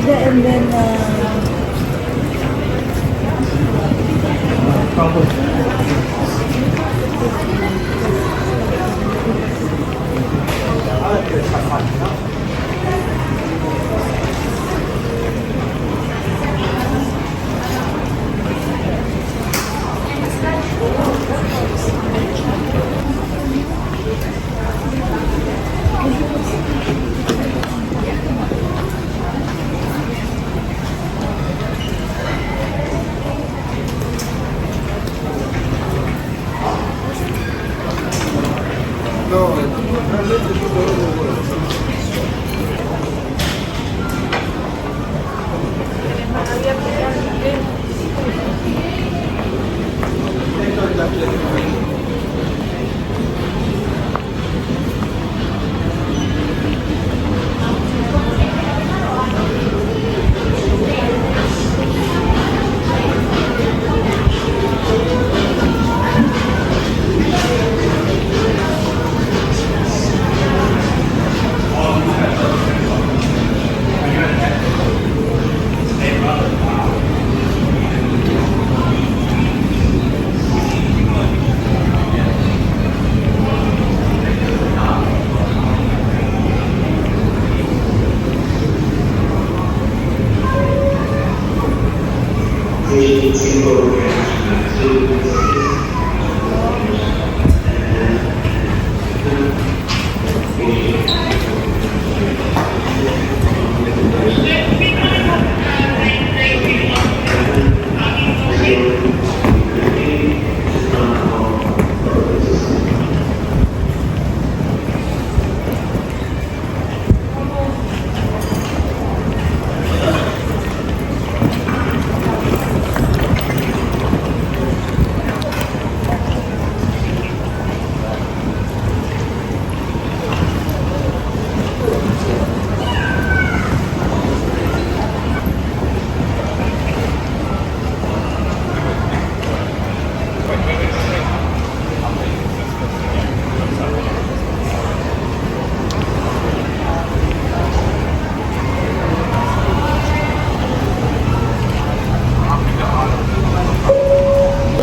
margarita and then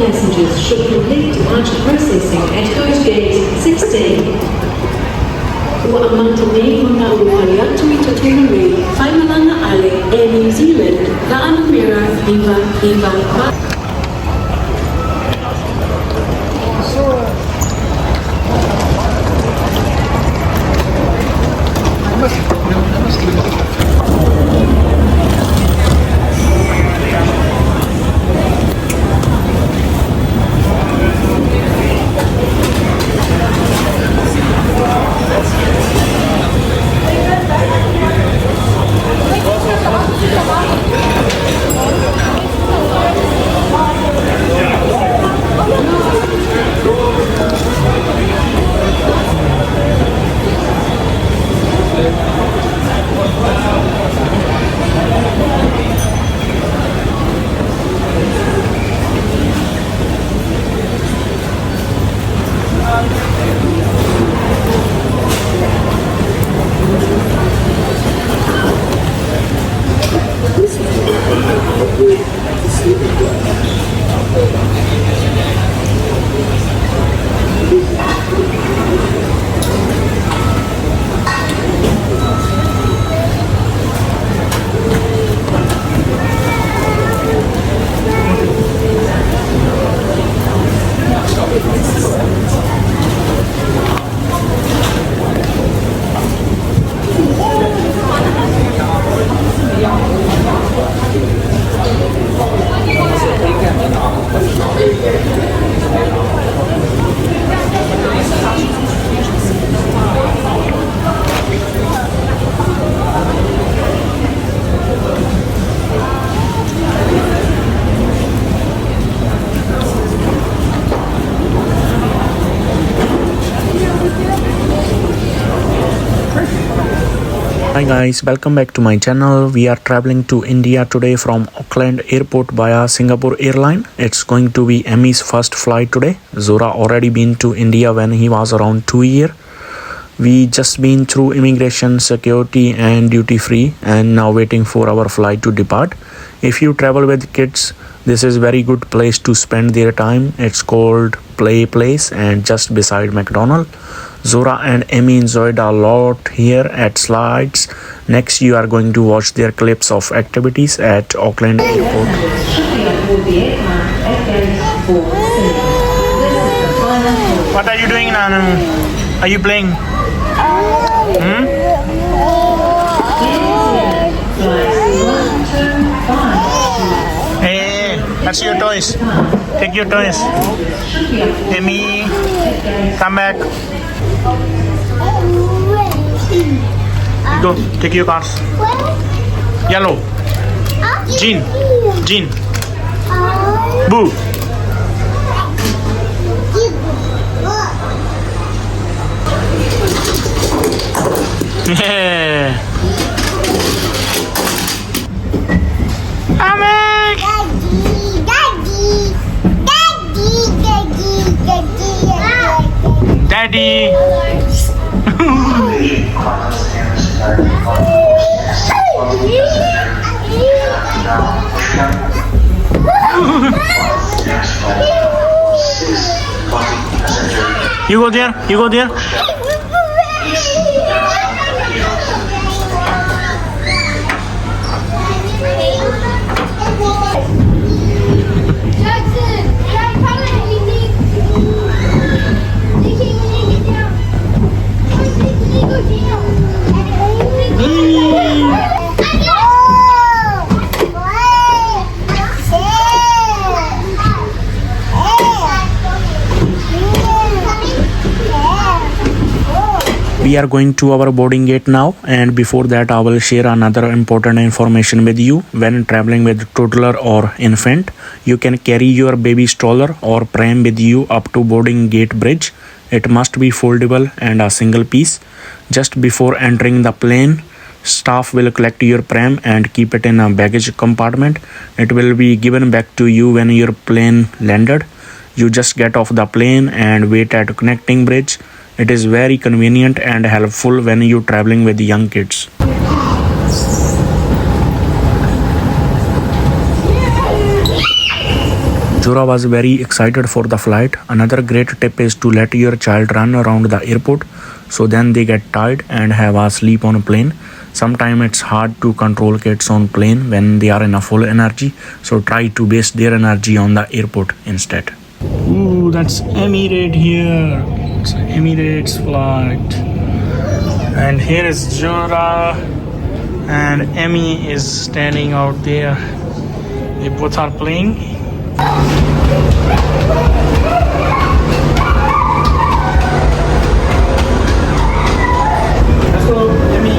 passengers should complete departure processing at Coach Gate 16. Ua amantane muna uwaliatu itatunari, whaimalanga ale Air New Zealand, la anumera Iva. Hi guys, welcome back to my channel. We are traveling to India today from Auckland Airport via Singapore Airlines. It's going to be Emmy's first flight today. Zora already been to India when he was around 2 years. We just been through immigration, security and duty free and now waiting for our flight to depart. If you travel with kids, this is very good place to spend their time. It's called Play Place and just beside McDonald's. Zora and Amy enjoyed a lot here at slides. Next, you are going to watch their clips of activities at Auckland Airport. What are you doing, Nanu? Are you playing? Hey, that's your toys. Take your toys. Amy, come back. Go, take your cars. Yellow. Jean. Jean. Boo. Yeah. Amek. Daddy. You go there. You go there. We are going to our boarding gate now, and before that I will share another important information with you. When traveling with toddler or infant, you can carry your baby stroller or pram with you up to boarding gate bridge. It must be foldable and a single piece. Just before entering the plane, staff will collect your pram and keep it in a baggage compartment. It will be given back to you when your plane landed. You just get off the plane and wait at connecting bridge. It is very convenient and helpful when you're traveling with young kids. Zora was very excited for the flight. Another great tip is to let your child run around the airport, so then they get tired and have a sleep on a plane. Sometimes it's hard to control kids on plane when they are in a full energy, so try to base their energy on the airport instead. Ooh, that's Emirates here. It's Emirates flight. And here is Zora and Emmy is standing out there. They both are playing. Let's go, Emmy.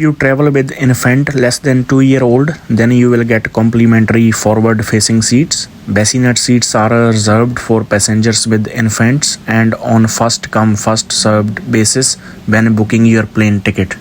you travel with infant less than 2-year-old, then you will get complimentary forward-facing seats. Bassinet seats are reserved for passengers with infants and on first-come, first-served basis when booking your plane ticket.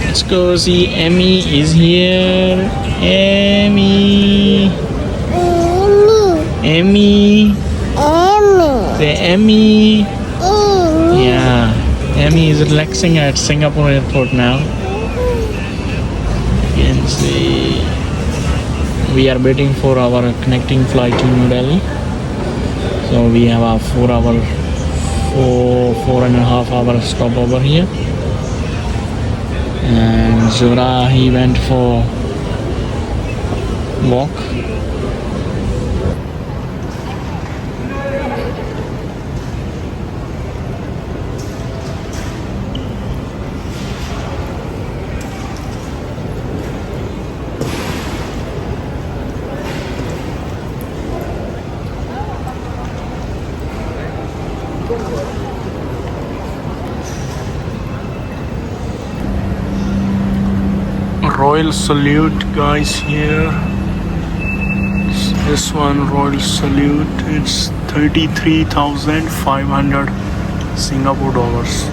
Let's go see Emmy is here. Emmy. Emmy. Say Emmy. Yeah. Emmy is relaxing at Singapore airport now. You can see we are waiting for our connecting flight to New Delhi. So we have a 4.5 hour stop over here. And Zura, he went for walk. Royal salute, guys, here. This one, Royal salute, it's 33,500 Singapore dollars.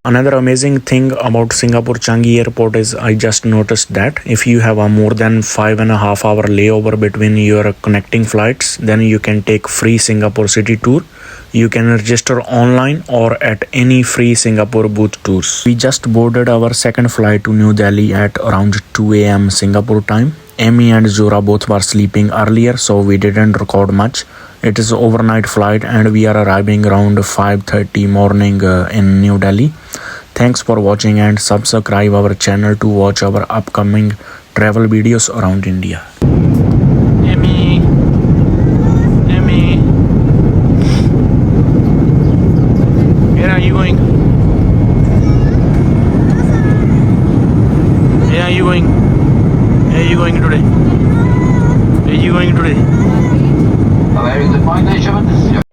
Another amazing thing about Singapore Changi Airport is I just noticed that if you have a more than 5.5 hour layover between your connecting flights, then you can take free Singapore city tour. You can register online or at any free Singapore booth tours. We just boarded our second flight to New Delhi at around 2 a.m. Singapore time. Amy and Zura both were sleeping earlier, so we didn't record much. It is overnight flight and we are arriving around 5:30 morning in New Delhi. Thanks for watching and subscribe our channel to watch our upcoming travel videos around India. Emmy. Emmy. Where are you going? Where are you going? Where are you going today? Where are you going today? Allowing the flight,